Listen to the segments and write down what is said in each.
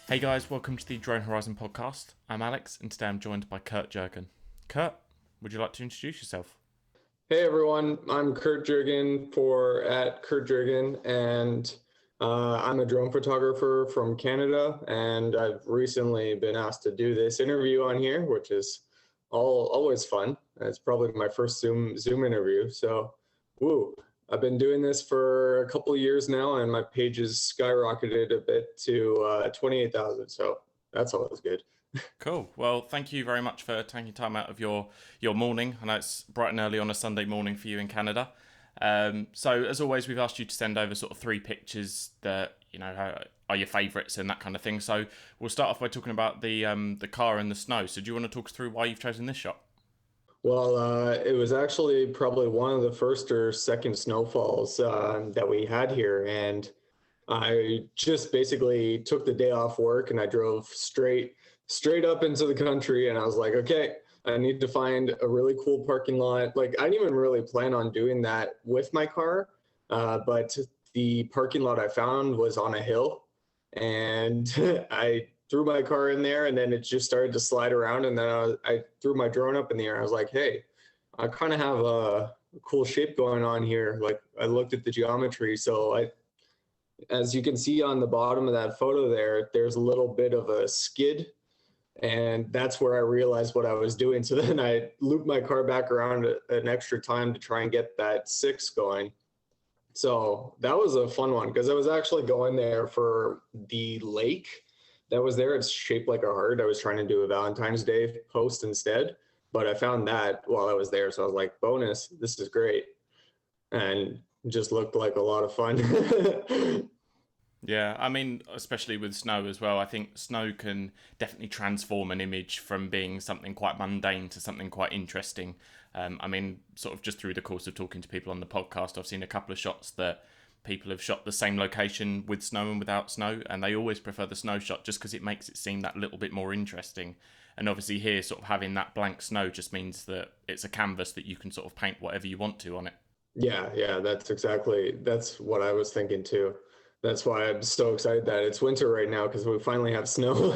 Hey guys, welcome to the Drone Horizon podcast. I'm Alex, and today I'm joined by Kurt Jurgen. Kurt, would you like to introduce yourself? Hey everyone, I'm Kurt Jurgen for at Kurt Jurgen, and I'm a drone photographer from Canada, and I've recently been asked to do this interview on here, which is always fun. It's probably my first Zoom interview, so woo! I've been doing this for a couple of years now, and my page has skyrocketed a bit to 28,000. So that's always good. Cool. Well, thank you very much for taking time out of your morning. I know it's bright and early on a Sunday morning for you in Canada. So as always, we've asked you to send over sort of three pictures that are your favourites and that kind of thing. So we'll start off by talking about the car and the snow. So do you want to talk us through why you've chosen this shot? Well, it was actually probably one of the first or second snowfalls that we had here, and I just basically took the day off work and I drove straight up into the country, and I was like, okay, I need to find a really cool parking lot. Like, I didn't even really plan on doing that with my car, but the parking lot I found was on a hill, and I threw my car in there, and then it just started to slide around, and then I threw my drone up in the air. I was like, hey, I kind of have a cool shape going on here. Like, I looked at the geometry, so as you can see on the bottom of that photo there's a little bit of a skid, and that's where I realized what I was doing. So then I looped my car back around an extra time to try and get that six going. So that was a fun one because I was actually going there for the lake that was there. It's shaped like a heart. I was trying to do a Valentine's Day post instead, but I found that while I was there. So I was like, bonus, this is great. And just looked like a lot of fun. Yeah, I mean, especially with snow as well. I think snow can definitely transform an image from being something quite mundane to something quite interesting. I mean, sort of just through the course of talking to people on the podcast, I've seen a couple of shots that people have shot the same location with snow and without snow, and they always prefer the snow shot just because it makes it seem that little bit more interesting. And obviously, here, sort of having that blank snow just means that it's a canvas that you can sort of paint whatever you want to on it. Yeah, that's what I was thinking too. That's why I'm so excited that it's winter right now because we finally have snow.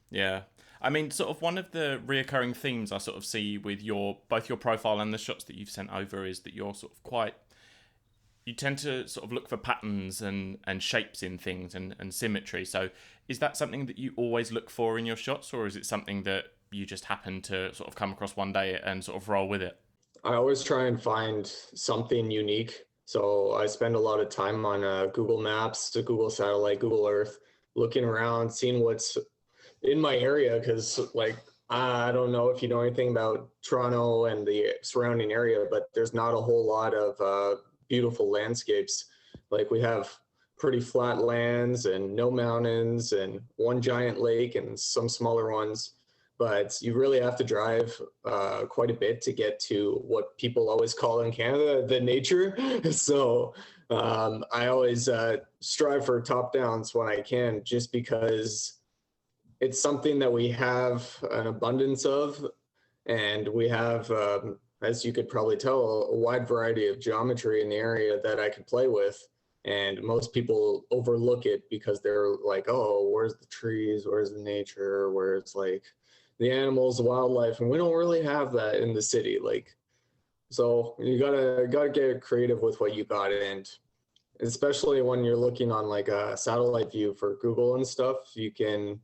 Yeah. I mean, sort of one of the reoccurring themes I sort of see with your both your profile and the shots that you've sent over is that you're sort of quite you tend to sort of look for patterns and shapes in things and symmetry. So is that something that you always look for in your shots, or is it something that you just happen to sort of come across one day and sort of roll with it? I always try and find something unique. So I spend a lot of time on Google Maps, to Google Satellite, Google Earth, looking around, seeing what's in my area. Because, like, I don't know if you know anything about Toronto and the surrounding area, but there's not a whole lot of beautiful landscapes. Like, we have pretty flat lands and no mountains and one giant lake and some smaller ones, but you really have to drive quite a bit to get to what people always call in Canada the nature. So I always strive for top downs when I can, just because it's something that we have an abundance of, and we have, as you could probably tell, a wide variety of geometry in the area that I could play with. And most people overlook it because they're like, oh, where's the trees? Where's the nature? Where's like the animals, the wildlife? And we don't really have that in the city. Like, so you gotta get creative with what you got, and especially when you're looking on like a satellite view for Google and stuff, you can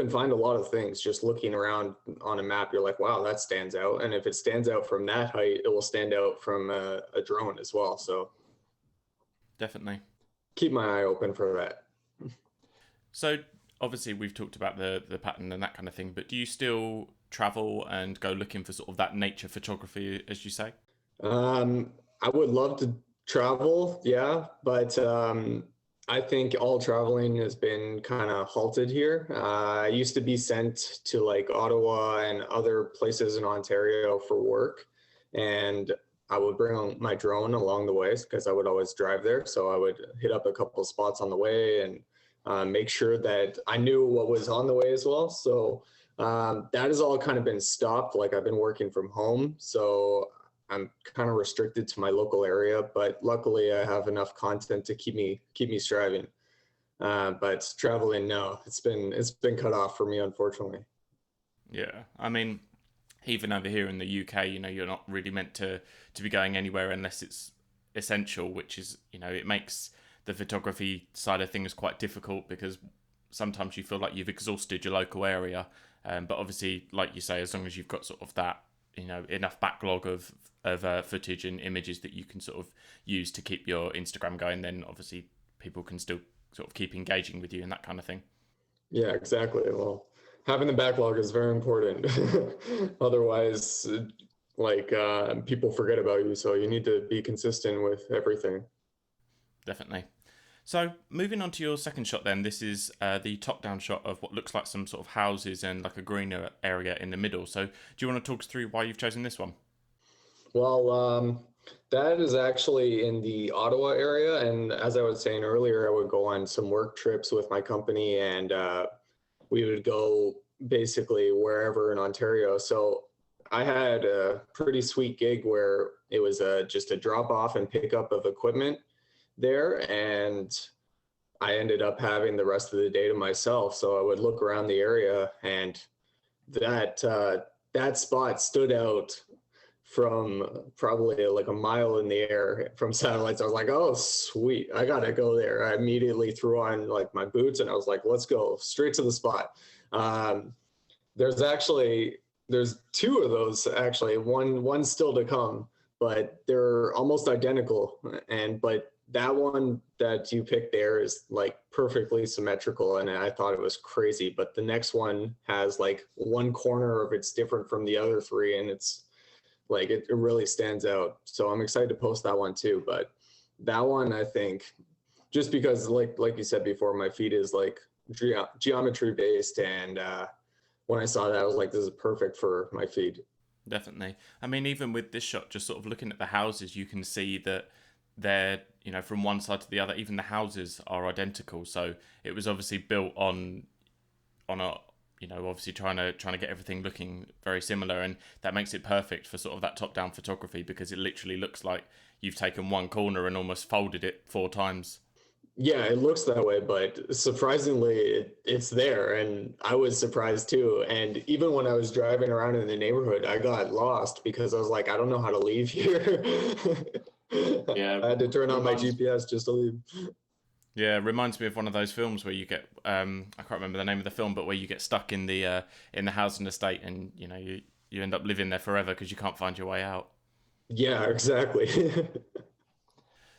find a lot of things just looking around on a map. You're like, wow, that stands out. And if it stands out from that height, it will stand out from a drone as well. So Definitely. keep my eye open for that. So obviously we've talked about the pattern and that kind of thing, but do you still travel and go looking for sort of that nature photography, as you say? I would love to travel, yeah, but I think all traveling has been kind of halted here. I used to be sent to like Ottawa and other places in Ontario for work, and I would bring my drone along the way because I would always drive there. So I would hit up a couple of spots on the way and make sure that I knew what was on the way as well. So that has all kind of been stopped. Like, I've been working from home, so I'm kind of restricted to my local area, but luckily I have enough content to keep me striving. But traveling, no, it's been cut off for me, unfortunately. Yeah, I mean, even over here in the UK, you're not really meant to be going anywhere unless it's essential, which is, it makes the photography side of things quite difficult because sometimes you feel like you've exhausted your local area. But obviously, like you say, as long as you've got sort of that, enough backlog of footage and images that you can sort of use to keep your Instagram going, then obviously people can still sort of keep engaging with you and that kind of thing. Yeah, exactly. Well, having the backlog is very important. Otherwise, people forget about you. So you need to be consistent with everything. Definitely. So moving on to your second shot, then this is the top-down shot of what looks like some sort of houses and like a greener area in the middle. So do you want to talk us through why you've chosen this one? Well, that is actually in the Ottawa area. And as I was saying earlier, I would go on some work trips with my company, and we would go basically wherever in Ontario. So I had a pretty sweet gig where it was just a drop off and pickup of equipment there. And I ended up having the rest of the day to myself. So I would look around the area, and that spot stood out from probably like a mile in the air from satellites. I was like, oh, sweet. I got to go there. I immediately threw on like my boots and I was like, let's go straight to the spot. Um, there's two of those actually, one's still to come, but they're almost identical. But that one that you picked there is like perfectly symmetrical. And I thought it was crazy, but the next one has like one corner of it's different from the other three. And it's, like it really stands out. So I'm excited to post that one too. But that one, I think, just because like you said before, my feed is like geometry based, and when I saw that, I was like, this is perfect for my feed. Definitely. I mean, even with this shot, just sort of looking at the houses, you can see that they're, from one side to the other, even the houses are identical. So it was obviously built on a, obviously trying to get everything looking very similar, and that makes it perfect for sort of that top down photography because it literally looks like you've taken one corner and almost folded it four times. Yeah, it looks that way, but surprisingly, it's there, and I was surprised too. And even when I was driving around in the neighborhood, I got lost because I was like, I don't know how to leave here. Yeah, I had to turn on my reminds GPS just to leave. yeah, reminds me of one of those films where you get I can't remember the name of the film, but where you get stuck in the housing estate, and you end up living there forever because you can't find your way out. Yeah, exactly.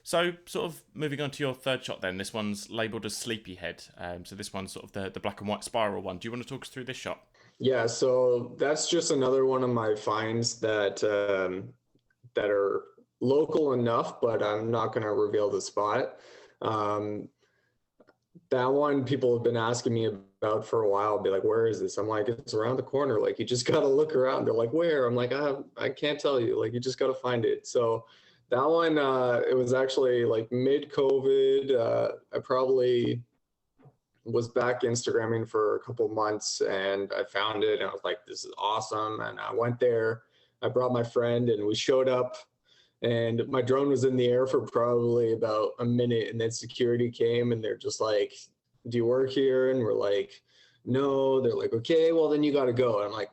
So, sort of moving on to your third shot, then this one's labelled as Sleepyhead. So this one's sort of the black and white spiral one. Do you want to talk us through this shot? Yeah, so that's just another one of my finds that are local enough, but I'm not going to reveal the spot. Um, that one people have been asking me about for a while. Be like, where is this? I'm like, it's around the corner. Like, you just got to look around. They're like, where? I'm like, I can't tell you. Like, you just got to find it. So that one, it was actually like mid COVID. I probably was back Instagramming for a couple months, and I found it and I was like, this is awesome. And I went there. I brought my friend and we showed up, and my drone was in the air for probably about a minute, and then security came and they're just like, do you work here? And we're like, no. They're like, okay, well then you got to go. And I'm like,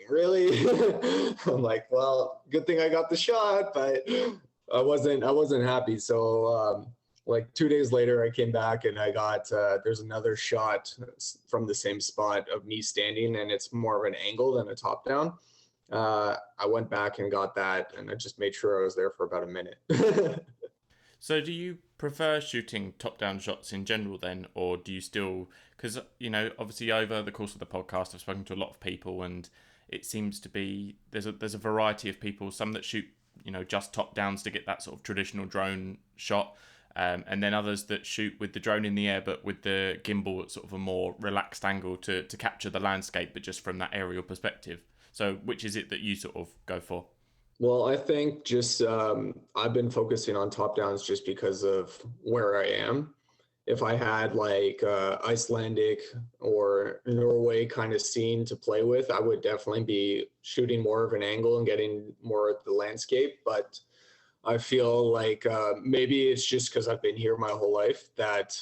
really? I'm like, well, good thing I got the shot, but I wasn't happy. So like 2 days later, I came back and I got there's another shot from the same spot of me standing, and it's more of an angle than a top down. I went back and got that, and I just made sure I was there for about a minute. So do you prefer shooting top-down shots in general then, or do you still? Because obviously over the course of the podcast, I've spoken to a lot of people, and it seems to be there's a variety of people. Some that shoot just top-downs to get that sort of traditional drone shot. And then others that shoot with the drone in the air, but with the gimbal at sort of a more relaxed angle to capture the landscape, but just from that aerial perspective. So which is it that you sort of go for? Well, I think just I've been focusing on top downs just because of where I am. If I had like Icelandic or Norway kind of scene to play with, I would definitely be shooting more of an angle and getting more of the landscape. But I feel like maybe it's just because I've been here my whole life that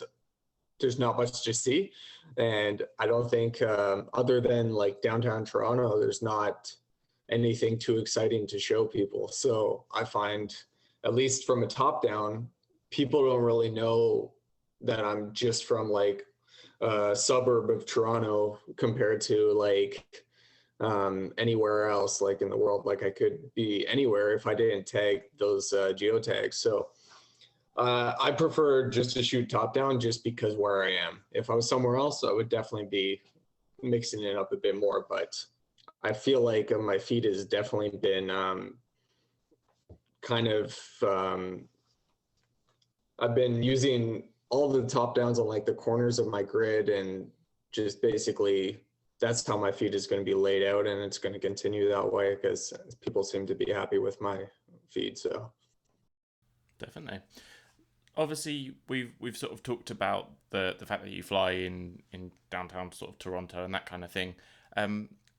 there's not much to see. And I don't think, other than like downtown Toronto, there's not anything too exciting to show people. So I find, at least from a top down, people don't really know that I'm just from like a suburb of Toronto compared to like anywhere else like in the world. Like I could be anywhere if I didn't tag those geotags. So I prefer just to shoot top down just because where I am. If I was somewhere else, I would definitely be mixing it up a bit more. But I feel like my feed has definitely been kind of, I've been using all the top downs on like the corners of my grid, and just basically that's how my feed is going to be laid out, and it's going to continue that way because people seem to be happy with my feed. So Definitely. Obviously, we've sort of talked about the fact that you fly in downtown sort of Toronto and that kind of thing.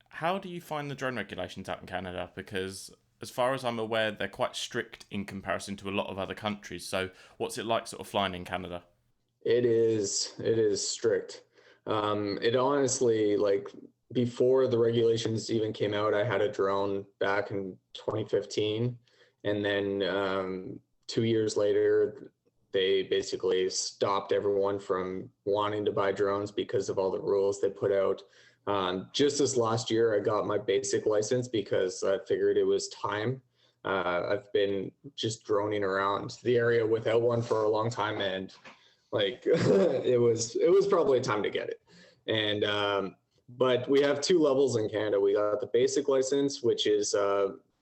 How do you find the drone regulations out in Canada? Because as far as I'm aware, they're quite strict in comparison to a lot of other countries. So what's it like sort of flying in Canada? it is strict. It honestly, like, before the regulations even came out, I had a drone back in 2015, and then 2 years later, they basically stopped everyone from wanting to buy drones because of all the rules they put out. Just this last year, I got my basic license because I figured it was time. I've been just droning around the area without one for a long time, and like it was probably time to get it. And but we have two levels in Canada. We got the basic license, which is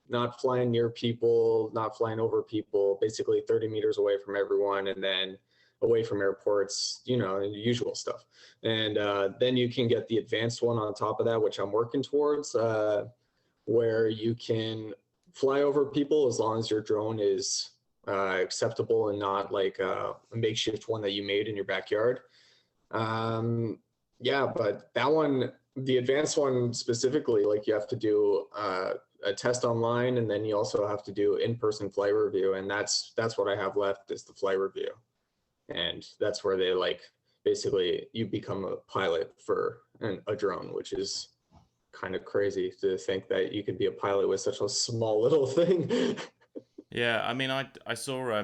not flying near people, not flying over people, basically 30 meters away from everyone, and then away from airports, the usual stuff. And then you can get the advanced one on top of that, which I'm working towards, where you can fly over people as long as your drone is acceptable and not like a makeshift one that you made in your backyard. Yeah, but that one, the advanced one specifically, like you have to do a test online, and then you also have to do in-person flight review, and that's what I have left is the flight review, and that's where they like basically you become a pilot for a drone, which is kind of crazy to think that you could be a pilot with such a small little thing. Yeah, I mean, I saw a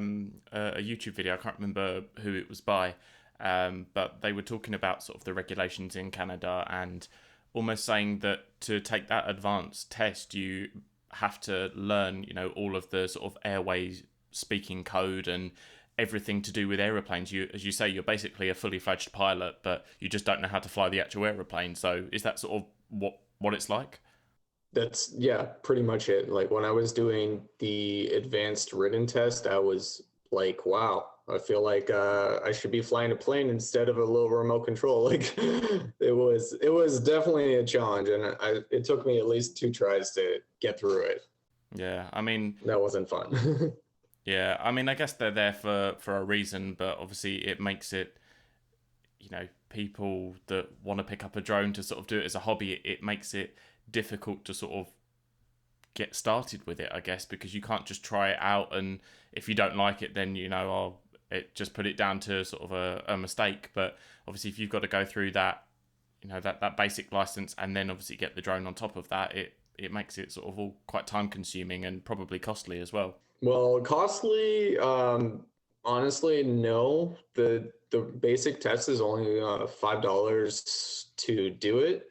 YouTube video. I can't remember who it was by, but they were talking about sort of the regulations in Canada and almost saying that to take that advanced test, you have to learn, all of the sort of airways speaking code and everything to do with aeroplanes. You, as you say, you're basically a fully fledged pilot, but you just don't know how to fly the actual aeroplane. So is that sort of what it's like? That's, yeah, pretty much it. Like when I was doing the advanced written test, I was like, wow, I feel like I should be flying a plane instead of a little remote control. Like it was definitely a challenge, and it took me at least 2 tries to get through it. Yeah, I mean, That wasn't fun. yeah, I mean, I guess they're there for a reason, but obviously it makes it, people that want to pick up a drone to sort of do it as a hobby, it makes it difficult to sort of get started with it, I guess, because you can't just try it out, and if you don't like it, then I'll just put it down to sort of a mistake. But obviously, if you've got to go through that, that basic license, and then obviously get the drone on top of that, it makes it sort of all quite time consuming and probably costly as well. Well, costly, honestly, no. The basic test is only $5 to do it,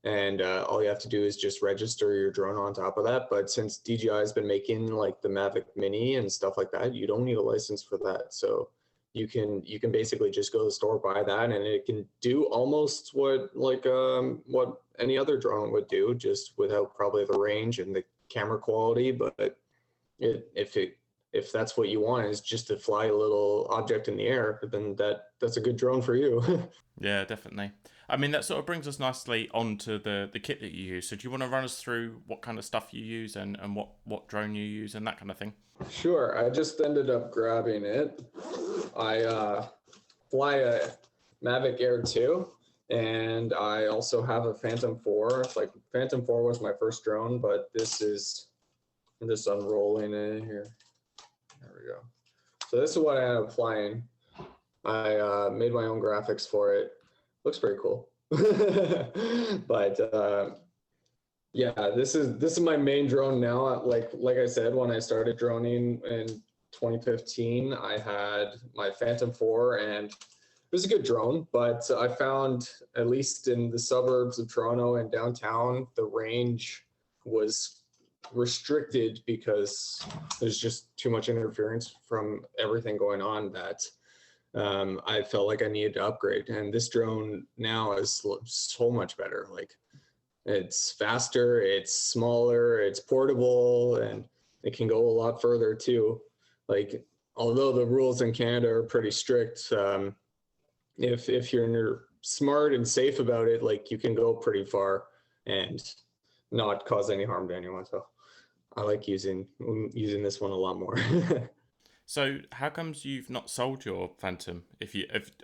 and all you have to do is just register your drone on top of that. But since DJI has been making like the Mavic Mini and stuff like that, you don't need a license for that. So you can basically just go to the store, buy that, and it can do almost what any other drone would do, just without probably the range and the camera quality. But if that's what you want, is just to fly a little object in the air, then that's a good drone for you. Yeah, definitely. I mean, that sort of brings us nicely onto the kit that you use. So do you want to run us through what kind of stuff you use and what drone you use and that kind of thing? Sure. I just ended up grabbing it. I fly a Mavic Air 2, and I also have a Phantom 4. Like Phantom 4 was my first drone, but I'm just unrolling it here. There we go. So this is what I ended up flying. I made my own graphics for it. Looks pretty cool. But yeah, this is my main drone now. Like I said, when I started droning in 2015, I had my Phantom 4, and it was a good drone, but I found, at least in the suburbs of Toronto and downtown, the range was restricted because there's just too much interference from everything going on that I felt like I needed to upgrade. And this drone now is so much better. Like, it's faster, it's smaller, it's portable, and it can go a lot further too. Like, although the rules in Canada are pretty strict, if you're smart and safe about it, like, you can go pretty far and not cause any harm to anyone. So I like using this one a lot more. So how comes you've not sold your Phantom? If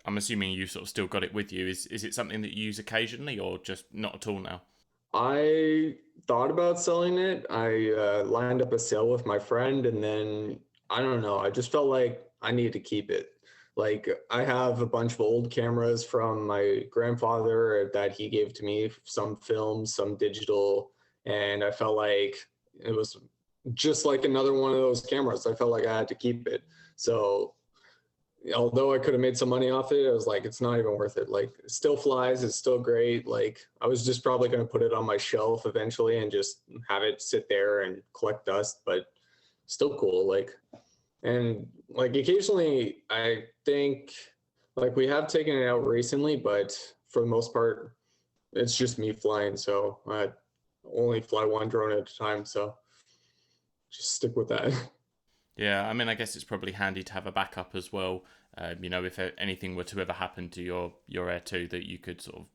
I'm assuming you sort of still got it with you, is it something that you use occasionally or just not at all now? I thought about selling it. I lined up a sale with my friend, and then I don't know. I just felt like I need to keep it. Like, I have a bunch of old cameras from my grandfather that he gave to me, some film, some digital, and I felt like it was just like another one of those cameras. I felt like I had to keep it. So although I could have made some money off it, I was like, it's not even worth it. Like, it still flies, it's still great. Like, I was just probably going to put it on my shelf eventually and just have it sit there and collect dust, but still cool. Like, and like, occasionally I think, like, we have taken it out recently, but for the most part, it's just me flying. So I only fly one drone at a time. So just stick with that. Yeah, I mean, I guess it's probably handy to have a backup as well. If anything were to ever happen to your Air 2, that you could sort of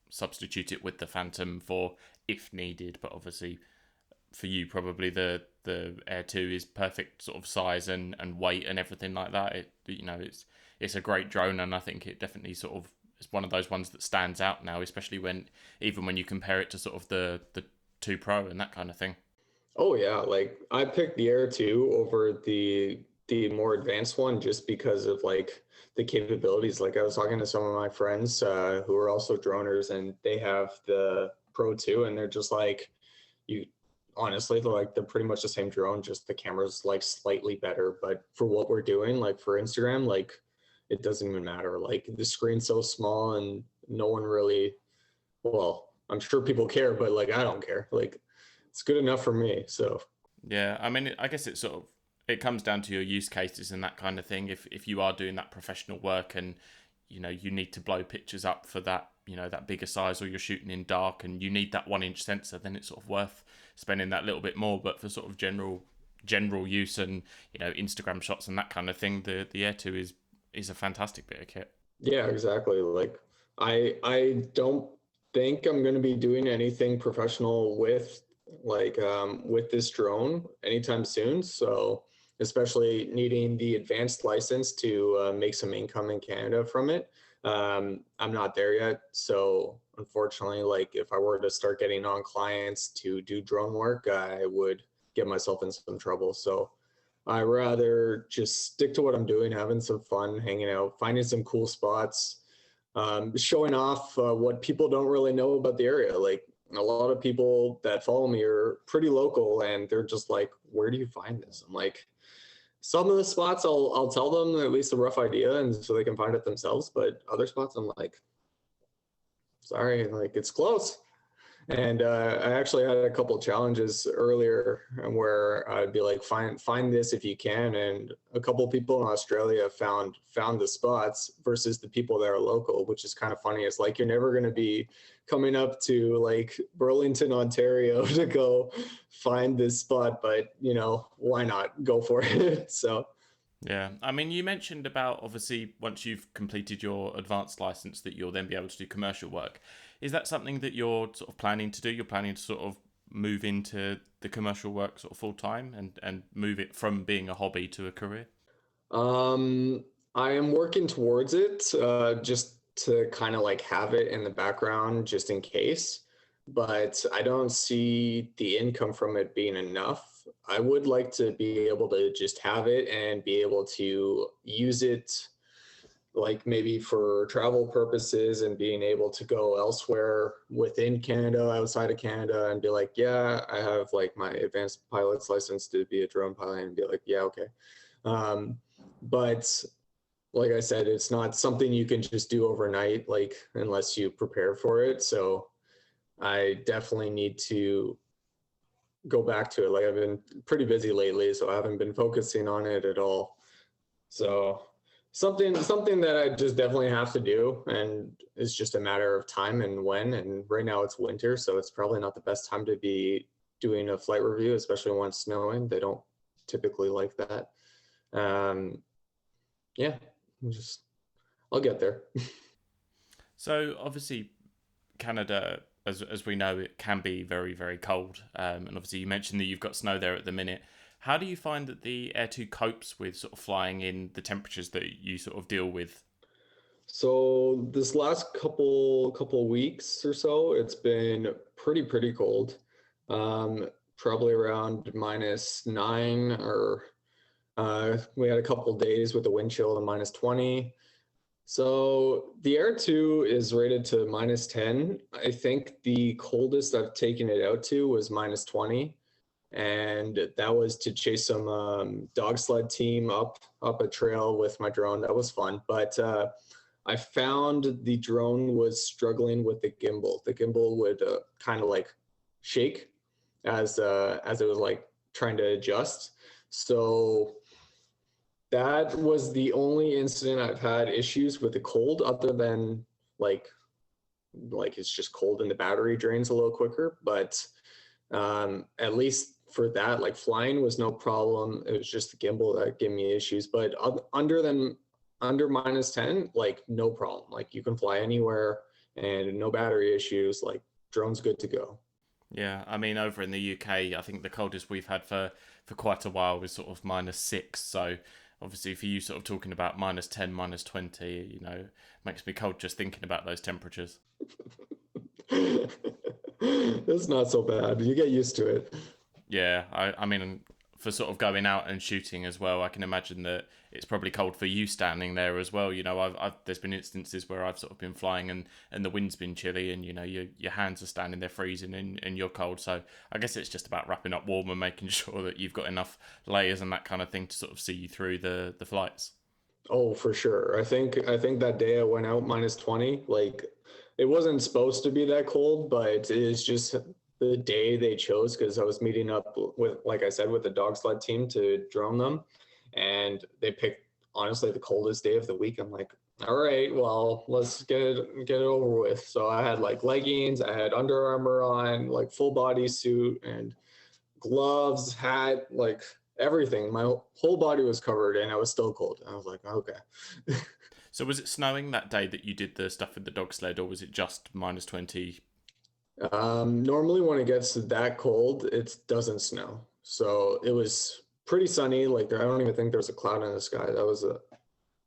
substitute it with the Phantom for if needed. But obviously, for you, probably the Air 2 is perfect sort of size and weight and everything like that. It's a great drone, and I think it definitely sort of is one of those ones that stands out now, especially when you compare it to sort of the 2 Pro and that kind of thing. Oh yeah, like, I picked the Air 2 over the more advanced one just because of, like, the capabilities. Like, I was talking to some of my friends who are also droners, and they have the Pro 2, and they're just like, you honestly, they're pretty much the same drone, just the camera's like slightly better. But for what we're doing, like for Instagram, like, it doesn't even matter. Like, the screen's so small, and no one really, well, I'm sure people care, but like, I don't care. Like, it's good enough for me. So Yeah, I mean, I guess it comes down to your use cases and that kind of thing. If you are doing that professional work and you need to blow pictures up for that that bigger size, or you're shooting in dark and you need that 1 inch sensor, then it's sort of worth spending that little bit more. But for sort of general use and Instagram shots and that kind of thing, the Air 2 is a fantastic bit of kit. yeah, exactly. Like, I don't think I'm going to be doing anything professional with this drone anytime soon. So, especially needing the advanced license to make some income in Canada from it. I'm not there yet. So, unfortunately, like, if I were to start getting on clients to do drone work, I would get myself in some trouble. So I rather just stick to what I'm doing, having some fun, hanging out, finding some cool spots, showing off what people don't really know about the area. Like, a lot of people that follow me are pretty local, and they're just like, "Where do you find this?" I'm like, some of the spots I'll tell them at least a rough idea, and so they can find it themselves. But other spots, I'm like, sorry, like, it's close. And I actually had a couple of challenges earlier where I'd be like, find this if you can. And a couple of people in Australia found the spots versus the people that are local, which is kind of funny. It's like, you're never going to be coming up to, like, Burlington, Ontario to go find this spot, but why not go for it? So Yeah, I mean, you mentioned about obviously once you've completed your advanced license that you'll then be able to do commercial work. Is that something that you're sort of planning to do? You're planning to sort of move into the commercial work sort of full time and move it from being a hobby to a career? Um, I am working towards it, just to kind of like have it in the background just in case, but I don't see the income from it being enough. I would like to be able to just have it and be able to use it like maybe for travel purposes and being able to go elsewhere within Canada, outside of Canada, and be like, yeah, I have like my advanced pilot's license to be a drone pilot, and be like, yeah, okay. But like I said, it's not something you can just do overnight, like unless you prepare for it. So I definitely need to go back to it. Like I've been pretty busy lately, so I haven't been focusing on it at all. So something that I just definitely have to do, and it's just a matter of time and when. And right now it's winter, so it's probably not the best time to be doing a flight review, especially when it's snowing. They don't typically like that. Yeah, just I'll get there. So obviously, Canada, as we know, it can be very, very cold. And obviously, you mentioned that you've got snow there at the minute. How do you find that the Air 2 copes with sort of flying in the temperatures that you sort of deal with? So this last couple weeks or so, it's been pretty cold. Probably around -9, or we had a couple days with the wind chill to -20. So the Air 2 is rated to -10. I think the coldest I've taken it out to was -20, and that was to chase some dog sled team up a trail with my drone. That was fun, but I found the drone was struggling with the gimbal. The gimbal would kind of like shake as it was like trying to adjust. So that was the only incident I've had issues with the cold, other than like it's just cold and the battery drains a little quicker. But at least for that, like flying was no problem. It was just the gimbal that gave me issues. But under -10, like no problem. Like you can fly anywhere and no battery issues. Like drone's good to go. Yeah, I mean, over in the UK, I think the coldest we've had for quite a while was sort of -6. So obviously, for you sort of talking about -10, -20, makes me cold just thinking about those temperatures. It's not so bad. You get used to it. Yeah, I mean, for sort of going out and shooting as well, I can imagine that it's probably cold for you standing there as well. I've there's been instances where I've sort of been flying and the wind's been chilly, and your hands are standing there freezing and you're cold. So I guess it's just about wrapping up warm and making sure that you've got enough layers and that kind of thing to sort of see you through the flights. Oh, for sure. I think that day I went out -20. Like it wasn't supposed to be that cold, but it is just the day they chose, because I was meeting up with, like I said, with the dog sled team to drone them, and they picked honestly the coldest day of the week. I'm like, all right, well, let's get it over with. So I had like leggings, I had Under Armour on, like full body suit and gloves, hat, like everything. My whole body was covered, and I was still cold. I was like, okay. So was it snowing that day that you did the stuff with the dog sled, or was it just -20? Normally when it gets that cold, it doesn't snow. So it was pretty sunny. Like I don't even think there was a cloud in the sky. That was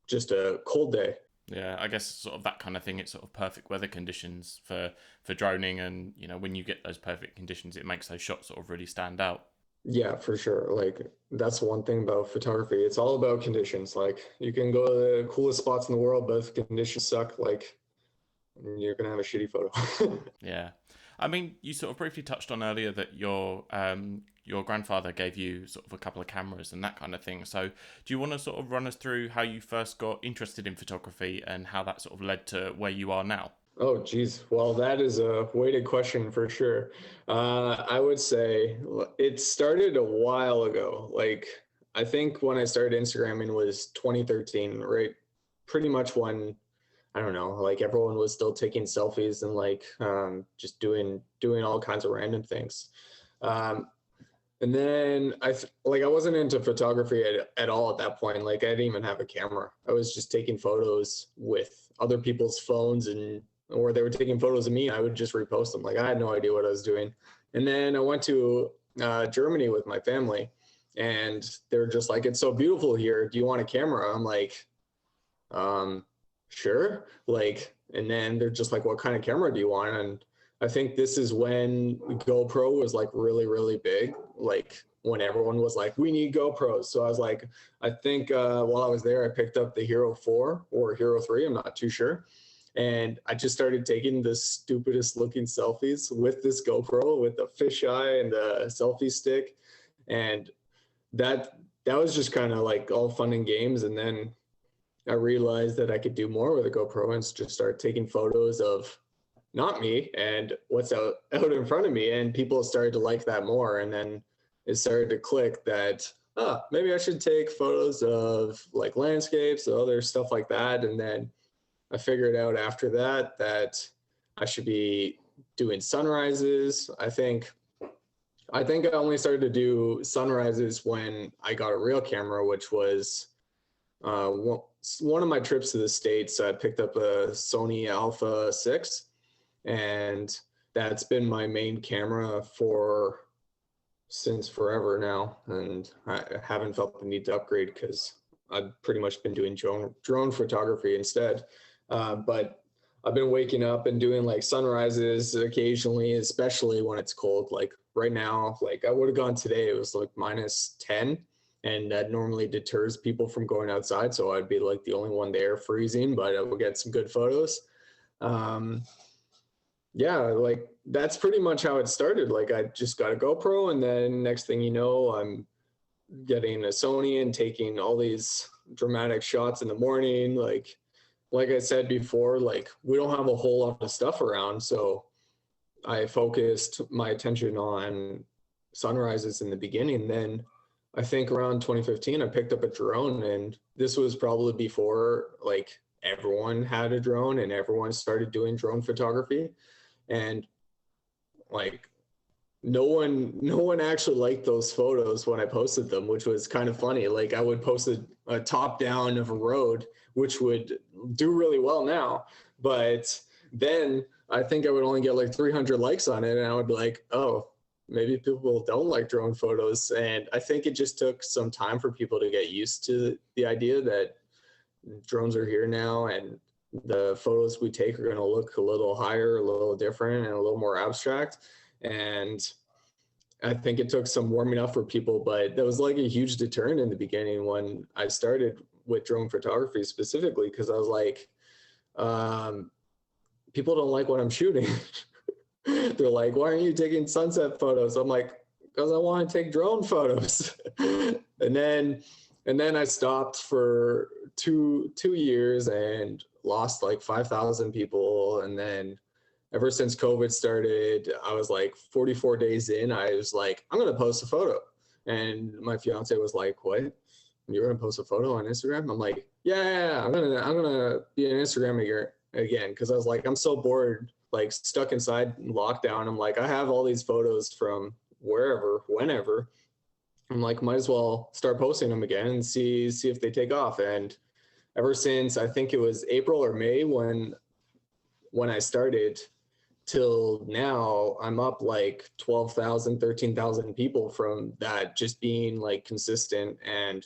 just a cold day. Yeah, I guess sort of that kind of thing. It's sort of perfect weather conditions for droning, and when you get those perfect conditions, it makes those shots sort of really stand out. Yeah, for sure. Like that's one thing about photography. It's all about conditions. Like you can go to the coolest spots in the world, but if conditions suck, like you're gonna have a shitty photo. Yeah, I mean, you sort of briefly touched on earlier that your grandfather gave you sort of a couple of cameras and that kind of thing. So, do you want to sort of run us through how you first got interested in photography and how that sort of led to where you are now? Oh, geez. Well, that is a weighted question for sure. I would say it started a while ago. Like, I think when I started Instagramming was 2013, right? Pretty much when, I don't know, like everyone was still taking selfies and like just doing all kinds of random things. Um, and then I wasn't into photography at all at that point. Like I didn't even have a camera. I was just taking photos with other people's phones, and or they were taking photos of me. I would just repost them. Like I had no idea what I was doing. And then I went to Germany with my family, and they're just like, "It's so beautiful here. Do you want a camera?" I'm like, sure. Like, and then they're just like, "What kind of camera do you want?" And I think this is when GoPro was like really, really big, like when everyone was like, we need GoPros. So I was like, I think while I was there, I picked up the Hero 4 or Hero 3, I'm not too sure. And I just started taking the stupidest looking selfies with this GoPro with the fisheye and the selfie stick. And that was just kind of like all fun and games. And then I realized that I could do more with a GoPro and just start taking photos of not me and what's out in front of me. And people started to like that more. And then it started to click that, maybe I should take photos of like landscapes, other stuff like that. And then I figured out after that that I should be doing sunrises. I think I only started to do sunrises when I got a real camera, which was one of my trips to the States. I picked up a Sony Alpha 6, and that's been my main camera since forever now. And I haven't felt the need to upgrade because I've pretty much been doing drone photography instead. But I've been waking up and doing like sunrises occasionally, especially when it's cold. Like right now, like I would have gone today, it was like -10, and that normally deters people from going outside. So I'd be like the only one there freezing, but I would get some good photos. Yeah, like that's pretty much how it started. Like I just got a GoPro, and then next thing you know, I'm getting a Sony and taking all these dramatic shots in the morning. Like I said before, like we don't have a whole lot of stuff around, so I focused my attention on sunrises in the beginning. Then I think around 2015, I picked up a drone, and this was probably before like everyone had a drone and everyone started doing drone photography. And like no one actually liked those photos when I posted them, which was kind of funny. Like I would post a top down of a road, which would do really well now, but then I think I would only get like 300 likes on it, and I would be like, oh, maybe people don't like drone photos. And I think it just took some time for people to get used to the idea that drones are here now, and the photos we take are going to look a little higher, a little different, and a little more abstract. And I think it took some warming up for people, but that was like a huge deterrent in the beginning when I started with drone photography specifically, because I was like, people don't like what I'm shooting. They're like, why aren't you taking sunset photos? I'm like, because I want to take drone photos. and then I stopped for two years and lost like 5,000 people. And then ever since COVID started, I was like 44 days in, I was like, I'm going to post a photo. And my fiance was like, what? You're going to post a photo on Instagram? I'm like, yeah, I'm going to be an Instagram again. Cause I was like, I'm so bored, like stuck inside lockdown. I'm like, I have all these photos from wherever, whenever. I'm like, might as well start posting them again and see if they take off. And ever since I think it was April or May when I started till now, I'm up like 12,000, 13,000 people from that, just being like consistent and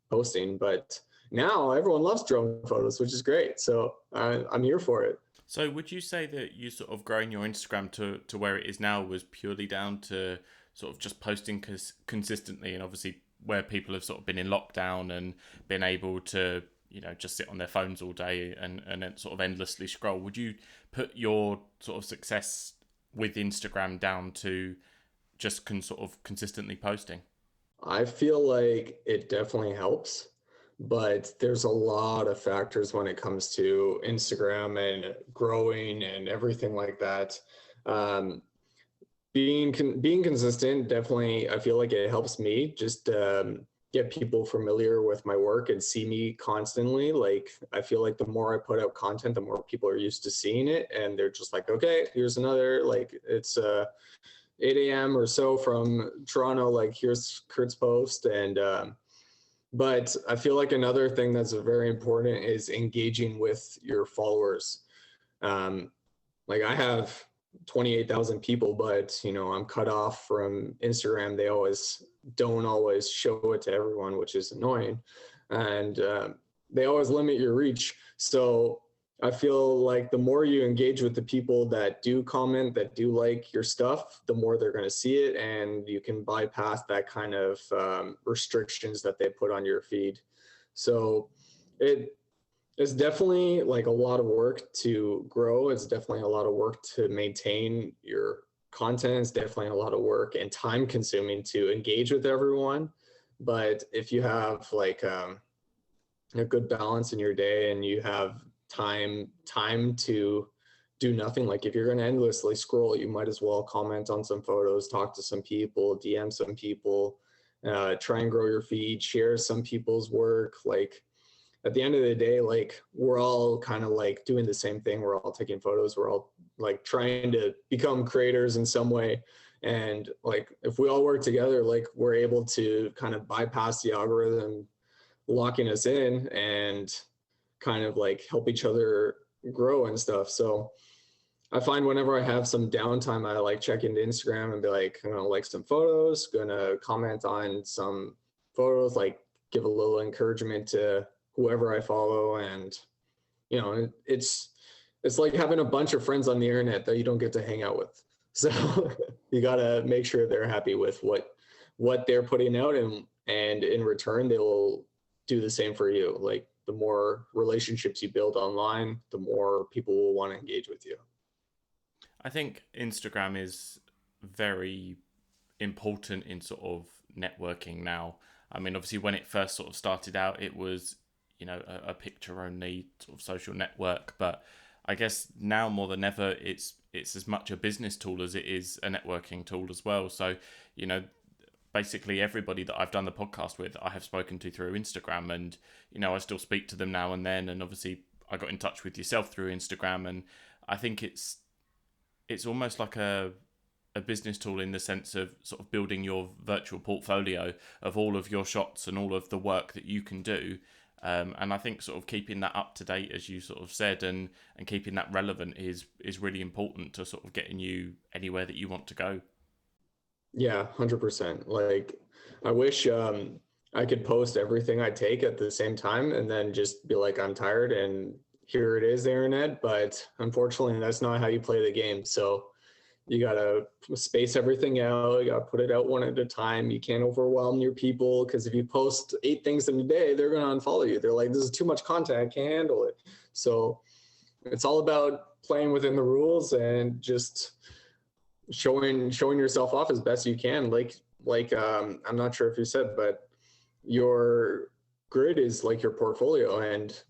posting. But now everyone loves drone photos, which is great. So I'm here for it. So would you say that you sort of growing your Instagram to where it is now was purely down to sort of just posting consistently, and obviously where people have sort of been in lockdown and been able to, you know, just sit on their phones all day and then sort of endlessly scroll? Would you put your sort of success with Instagram down to just sort of consistently posting? I feel like it definitely helps, but there's a lot of factors when it comes to Instagram and growing and everything like that. Um, being consistent, definitely, I feel like it helps me just get people familiar with my work and see me constantly. Like I feel like the more I put out content, the more people are used to seeing it, and they're just like, okay, here's another, like it's 8 a.m. or so from Toronto, like here's Kurt's post. And but I feel like another thing that's very important is engaging with your followers. um, like I have 28,000 people, but you know, I'm cut off from Instagram. They don't always show it to everyone, which is annoying. And they always limit your reach. So I feel like the more you engage with the people that do comment, that do like your stuff, the more they're going to see it, and you can bypass that kind of restrictions that they put on your feed. So it's definitely like a lot of work to grow. It's definitely a lot of work to maintain your content. It's definitely a lot of work and time consuming to engage with everyone. But if you have like a good balance in your day and you have time to do nothing, like if you're going to endlessly scroll, you might as well comment on some photos, talk to some people, DM some people, try and grow your feed, share some people's work. Like at the end of the day, like we're all kind of like doing the same thing. We're all taking photos. We're all like trying to become creators in some way. And like if we all work together, like we're able to kind of bypass the algorithm locking us in and kind of like help each other grow and stuff. So I find whenever I have some downtime, I like check into Instagram and be like, you know, like some photos, gonna comment on some photos, like give a little encouragement to whoever I follow. And, you know, it's like having a bunch of friends on the internet that you don't get to hang out with. So you gotta make sure they're happy with what they're putting out, and in return, they will do the same for you. Like the more relationships you build online, the more people will want to engage with you. I think Instagram is very important in sort of networking now. I mean, obviously, when it first sort of started out, it was, you know, a picture only sort of social network. But I guess now more than ever, it's as much a business tool as it is a networking tool as well. So, you know, basically everybody that I've done the podcast with, I have spoken to through Instagram, and you know, I still speak to them now and then. And obviously, I got in touch with yourself through Instagram, and I think it's almost like a business tool in the sense of sort of building your virtual portfolio of all of your shots and all of the work that you can do. And I think sort of keeping that up to date, as you sort of said, and keeping that relevant is really important to sort of getting you anywhere that you want to go. Yeah, 100%. Like I wish I could post everything I take at the same time and then just be like, I'm tired and here it is, the internet. But unfortunately, that's not how you play the game. So you got to space everything out. You got to put it out one at a time. You can't overwhelm your people, because if you post 8 things in a day, they're going to unfollow you. They're like, this is too much content. I can't handle it. So it's all about playing within the rules and just showing yourself off as best you can. Like I'm not sure if you said, but your grid is like your portfolio, and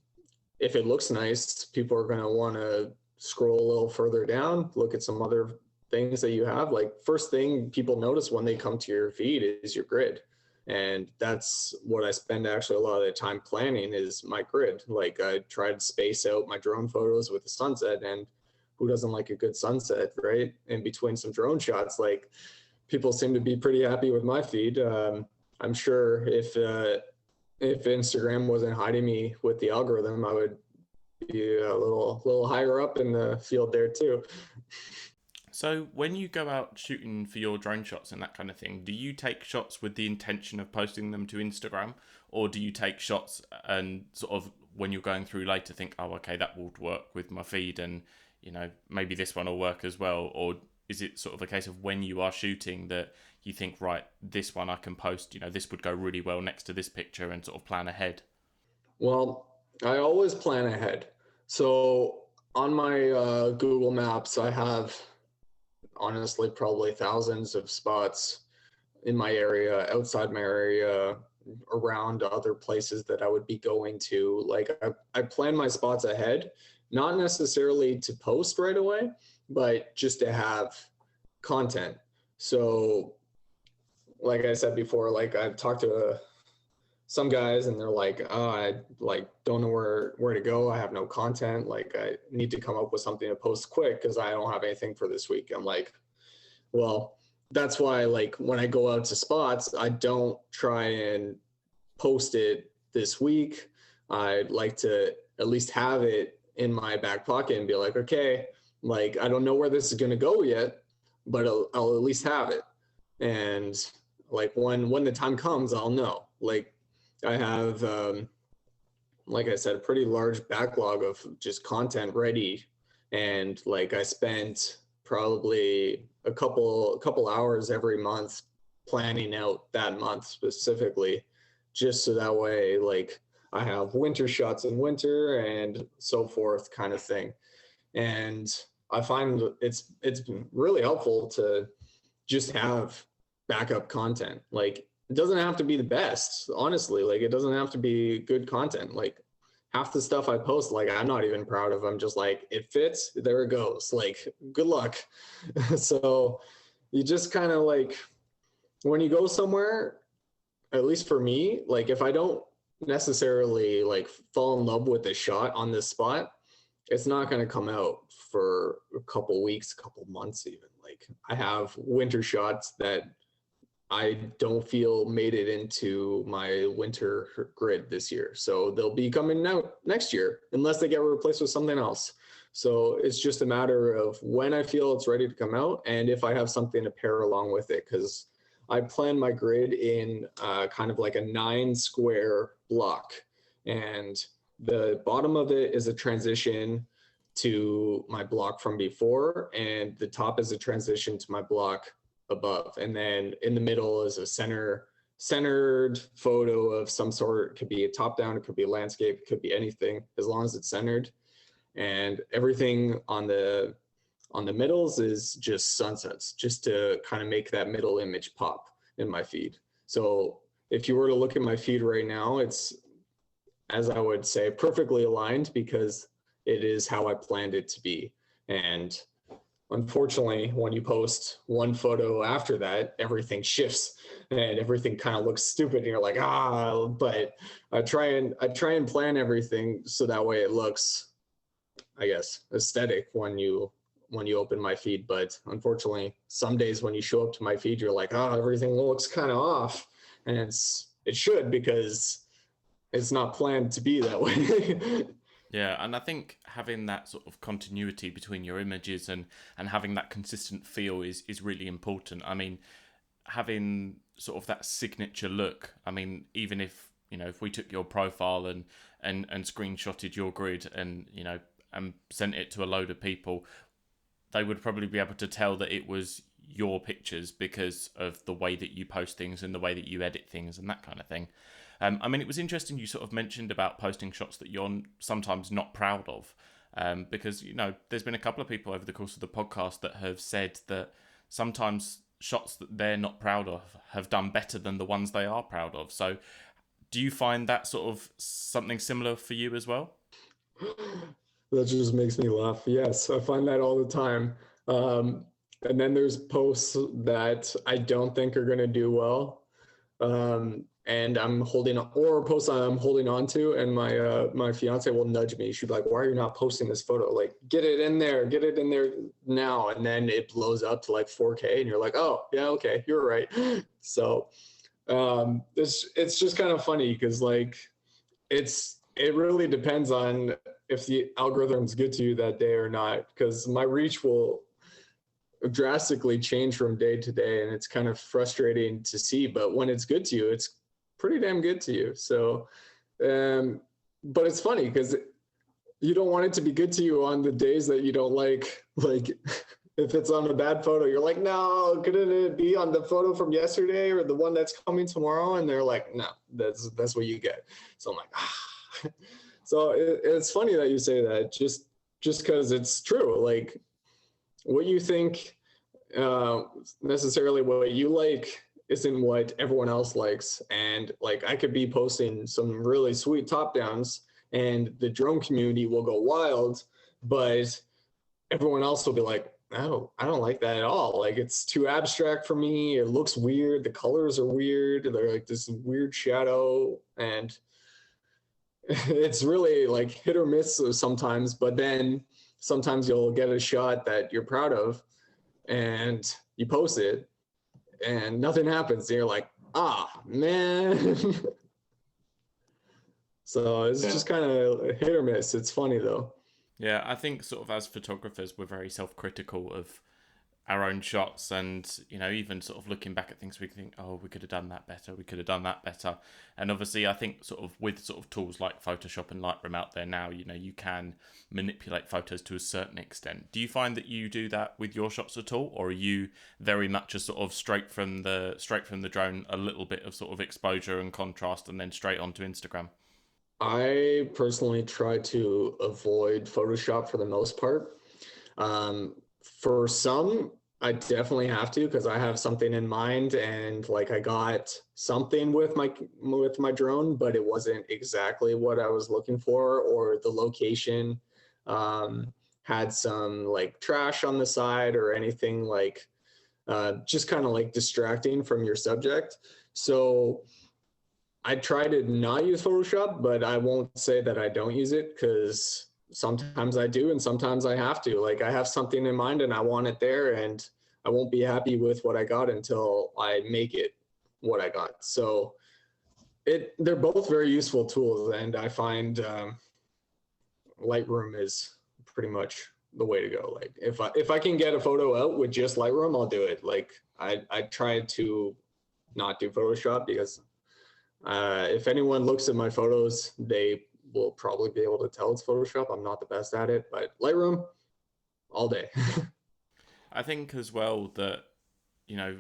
if it looks nice, people are going to want to scroll a little further down, look at some other things that you have. Like first thing people notice when they come to your feed is your grid, and that's what I spend actually a lot of the time planning, is my grid. Like I try to space out my drone photos with the sunset, and who doesn't like a good sunset, right? In between some drone shots, like people seem to be pretty happy with my feed. I'm sure if Instagram wasn't hiding me with the algorithm, I would be a little higher up in the field there too. So when you go out shooting for your drone shots and that kind of thing, do you take shots with the intention of posting them to Instagram, or do you take shots and sort of when you're going through later think, oh, okay, that would work with my feed, and you know, maybe this one will work as well? Or is it sort of a case of when you are shooting that you think, right, this one I can post, you know, this would go really well next to this picture, and sort of plan ahead? Well, I always plan ahead. So on my Google Maps, I have honestly probably thousands of spots in my area, outside my area, around other places that I would be going to. Like I plan my spots ahead, not necessarily to post right away, but just to have content. So like I said before, like I've talked to some guys and they're like, oh, I like don't know where to go. I have no content. Like I need to come up with something to post quick because I don't have anything for this week. I'm like, well, that's why like when I go out to spots, I don't try and post it this week. I'd like to at least have it in my back pocket and be like, okay, like I don't know where this is going to go yet, but I'll at least have it. And like when the time comes, I'll know. Like I have like I said, a pretty large backlog of just content ready. And like I spent probably a couple hours every month planning out that month specifically, just so that way like I have winter shots in winter and so forth kind of thing. And I find it's really helpful to just have backup content. Like it doesn't have to be the best, honestly. Like it doesn't have to be good content. Like half the stuff I post, like I'm not even proud of. I'm just like, it fits, there it goes. Like good luck. So you just kind of like when you go somewhere, at least for me, like if I don't necessarily like fall in love with the shot on this spot, it's not going to come out for a couple weeks, a couple months even. Like I have winter shots that I don't feel made it into my winter grid this year. So they'll be coming out next year unless they get replaced with something else. So it's just a matter of when I feel it's ready to come out and if I have something to pair along with it. Because I plan my grid in kind of like a 9 square block. And the bottom of it is a transition to my block from before. And the top is a transition to my block above, and then in the middle is a centered photo of some sort. It could be a top down, it could be a landscape, it could be anything as long as it's centered. And everything on the middles is just sunsets, just to kind of make that middle image pop in my feed. So if you were to look at my feed right now, it's, as I would say, perfectly aligned because it is how I planned it to be. And unfortunately, when you post one photo after that, everything shifts and everything kind of looks stupid. And you're like, but I try and plan everything so that way it looks, I guess, aesthetic when you open my feed. But unfortunately, some days when you show up to my feed, you're like, everything looks kind of off. And it should, because it's not planned to be that way. Yeah, and I think having that sort of continuity between your images and having that consistent feel is really important. I mean, having sort of that signature look. I mean, even if, you know, if we took your profile and screenshotted your grid and, you know, and sent it to a load of people, they would probably be able to tell that it was your pictures because of the way that you post things and the way that you edit things and that kind of thing. I mean, it was interesting you sort of mentioned about posting shots that you're sometimes not proud of, because, you know, there's been a couple of people over the course of the podcast that have said that sometimes shots that they're not proud of have done better than the ones they are proud of. So do you find that sort of something similar for you as well? That just makes me laugh. Yes, I find that all the time. And then there's posts that I don't think are going to do well. And I'm holding on, or posts I'm holding on to, and my fiance will nudge me. She'll be like, "Why are you not posting this photo? Like, get it in there now." And then it blows up to like 4K, and you're like, "Oh, yeah, okay, you're right." So it's just kind of funny because like it really depends on if the algorithm's good to you that day or not, because my reach will drastically change from day to day, and it's kind of frustrating to see. But when it's good to you, it's pretty damn good to you. So but it's funny because you don't want it to be good to you on the days that you don't like if it's on a bad photo, you're like, no, couldn't it be on the photo from yesterday or the one that's coming tomorrow? And they're like, no, that's what you get. So I'm like, So it's funny that you say that, just because it's true. Like what you think necessarily what you like isn't what everyone else likes. And like I could be posting some really sweet top downs and the drone community will go wild, but everyone else will be like, I don't like that at all. Like it's too abstract for me. It looks weird. The colors are weird. They're like this weird shadow, and it's really like hit or miss sometimes. But then sometimes you'll get a shot that you're proud of and you post it and nothing happens. And you're like, man. So it's just kind of hit or miss. It's funny though. Yeah, I think sort of as photographers, we're very self-critical of our own shots, and even sort of looking back at things, we think, oh, we could have done that better, we could have done that better. And obviously I think sort of with sort of tools like Photoshop and Lightroom out there now, you can manipulate photos to a certain extent. Do you find that you do that with your shots at all, or are you very much a sort of straight from the drone, a little bit of sort of exposure and contrast, and then straight onto Instagram? I personally try to avoid Photoshop for the most part. For some, I definitely have to because I have something in mind, and like I got something with my drone, but it wasn't exactly what I was looking for, or the location had some like trash on the side or anything like just kind of like distracting from your subject. So I try to not use Photoshop, but I won't say that I don't use it because sometimes I do and sometimes I have to. Like I have something in mind and I want it there, and I won't be happy with what I got until I make it what I got. So they're both very useful tools, and I find Lightroom is pretty much the way to go. Like if I can get a photo out with just Lightroom, I'll do it. Like I try to not do Photoshop because if anyone looks at my photos, they will probably be able to tell it's Photoshop. I'm not the best at it, but Lightroom all day. I think as well that, you know,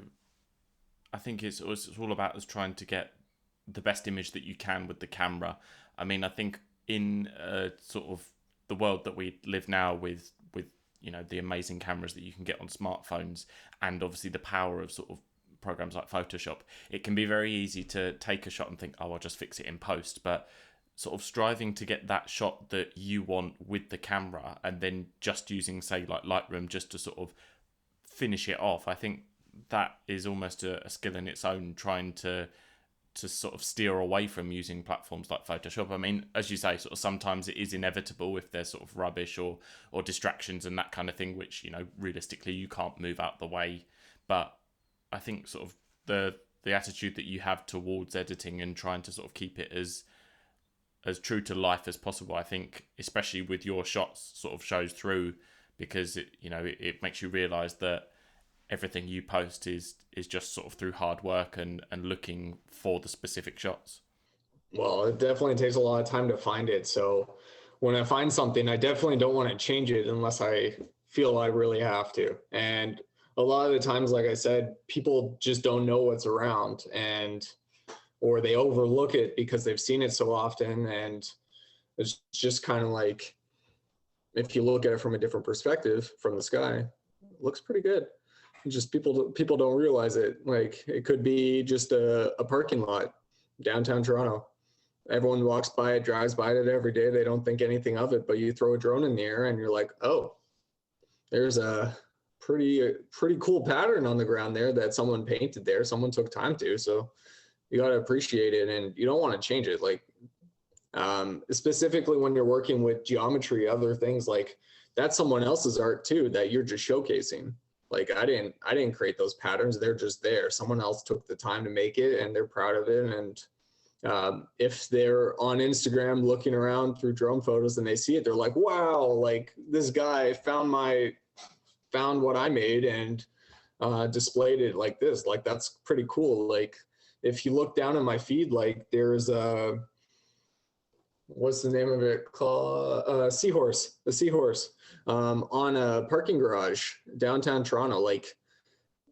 I think it's all about us trying to get the best image that you can with the camera. I mean, I think in sort of the world that we live now with the amazing cameras that you can get on smartphones, and obviously the power of sort of programs like Photoshop, it can be very easy to take a shot and think, oh, I'll just fix it in post. But sort of striving to get that shot that you want with the camera, and then just using, say, like Lightroom just to sort of finish it off, I think that is almost a skill in its own, trying to sort of steer away from using platforms like Photoshop. I mean, as you say, sort of sometimes it is inevitable if there's sort of rubbish or distractions and that kind of thing, which realistically you can't move out the way. But I think sort of the attitude that you have towards editing and trying to sort of keep it as true to life as possible, I think especially with your shots sort of shows through, because it makes you realize that everything you post is just sort of through hard work and looking for the specific shots. Well, it definitely takes a lot of time to find it. So when I find something, I definitely don't want to change it unless I feel I really have to. And a lot of the times, like I said, people just don't know what's around, and or they overlook it because they've seen it so often. And it's just kind of like, if you look at it from a different perspective from the sky, it looks pretty good. Just people don't realize it. Like it could be just a parking lot downtown Toronto. Everyone walks by it, drives by it every day. They don't think anything of it, but you throw a drone in the air and you're like, oh, there's a pretty cool pattern on the ground there that someone painted there. Someone took time to. So you got to appreciate it, and you don't want to change it. Like specifically when you're working with geometry, other things, like that's someone else's art too that you're just showcasing. Like I didn't create those patterns. They're just there. Someone else took the time to make it, and they're proud of it. And if they're on Instagram looking around through drone photos and they see it, they're like, wow, like this guy found what I made and displayed it like this. Like that's pretty cool. Like if you look down in my feed, like there's what's the name of it called? The seahorse on a parking garage downtown Toronto. Like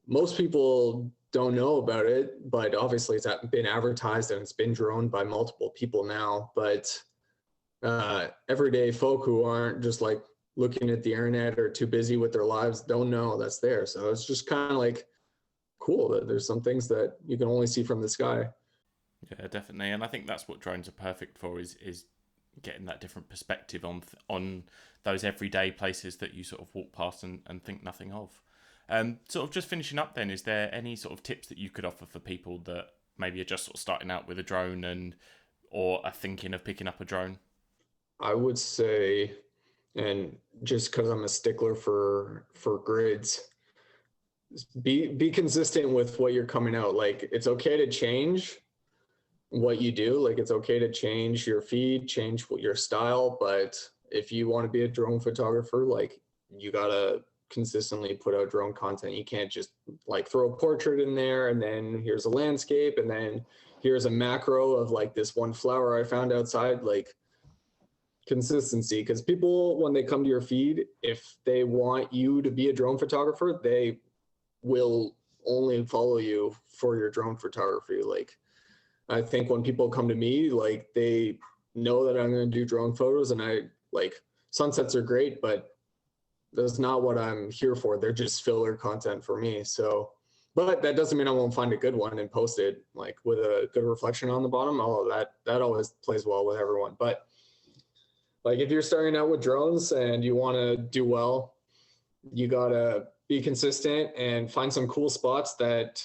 most people don't know about it, but obviously it's been advertised and it's been droned by multiple people now. But everyday folk who aren't just like looking at the internet or too busy with their lives don't know that's there. So it's just kind of like cool that there's some things that you can only see from the sky. Yeah, definitely. And I think that's what drones are perfect for, is getting that different perspective on those everyday places that you sort of walk past and think nothing of. Sort of just finishing up then, is there any sort of tips that you could offer for people that maybe are just sort of starting out with a drone or are thinking of picking up a drone? I would say, and just because I'm a stickler for grids, be consistent with what you're coming out. Like it's okay to change what you do. Like it's okay to change your feed, change your style, but if you want to be a drone photographer, like you gotta consistently put out drone content. You can't just like throw a portrait in there and then here's a landscape and then here's a macro of like this one flower I found outside. Like, consistency, because people, when they come to your feed, if they want you to be a drone photographer, they will only follow you for your drone photography. Like, I think when people come to me, like, they know that I'm going to do drone photos, and I like, sunsets are great, but that's not what I'm here for. They're just filler content for me. So, but that doesn't mean I won't find a good one and post it like with a good reflection on the bottom. All of that always plays well with everyone. But like, if you're starting out with drones and you want to do well, you got to be consistent and find some cool spots that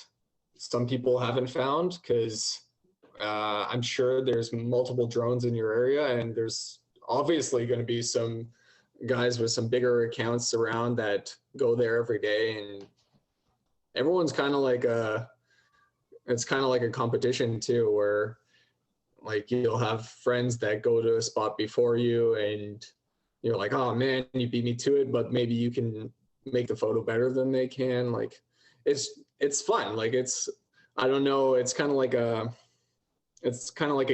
some people haven't found, because I'm sure there's multiple drones in your area, and there's obviously going to be some guys with some bigger accounts around that go there every day, and everyone's kind of like it's kind of like a competition too, where like you'll have friends that go to a spot before you and you're like, oh man, you beat me to it, but maybe you can make the photo better than they can. Like, it's fun. Like, I don't know, it's kind of like a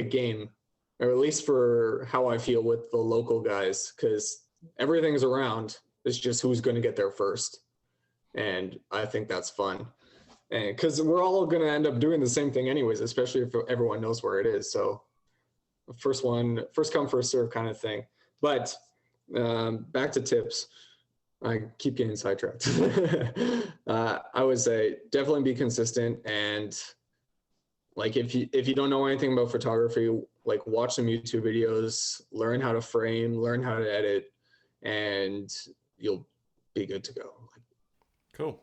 game, or at least for how I feel with the local guys, because everything's around. It's just who's going to get there first. And I think that's fun. And because we're all going to end up doing the same thing anyways, especially if everyone knows where it is. So first come, first serve kind of thing. But back to tips. I keep getting sidetracked. I would say definitely be consistent, and like if you don't know anything about photography, like watch some YouTube videos, learn how to frame, learn how to edit, and you'll be good to go. Cool.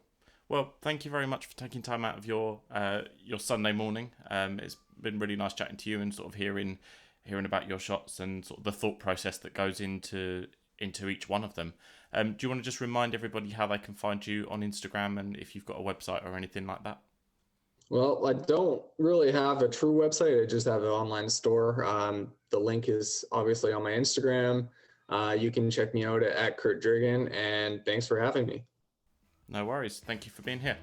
Well, thank you very much for taking time out of your Sunday morning. It's been really nice chatting to you and sort of hearing about your shots and sort of the thought process that goes into each one of them. Do you want to just remind everybody how they can find you on Instagram, and if you've got a website or anything like that? Well, I don't really have a true website. I just have an online store. The link is obviously on my Instagram. You can check me out at Kurt Jurgen, and thanks for having me. No worries. Thank you for being here.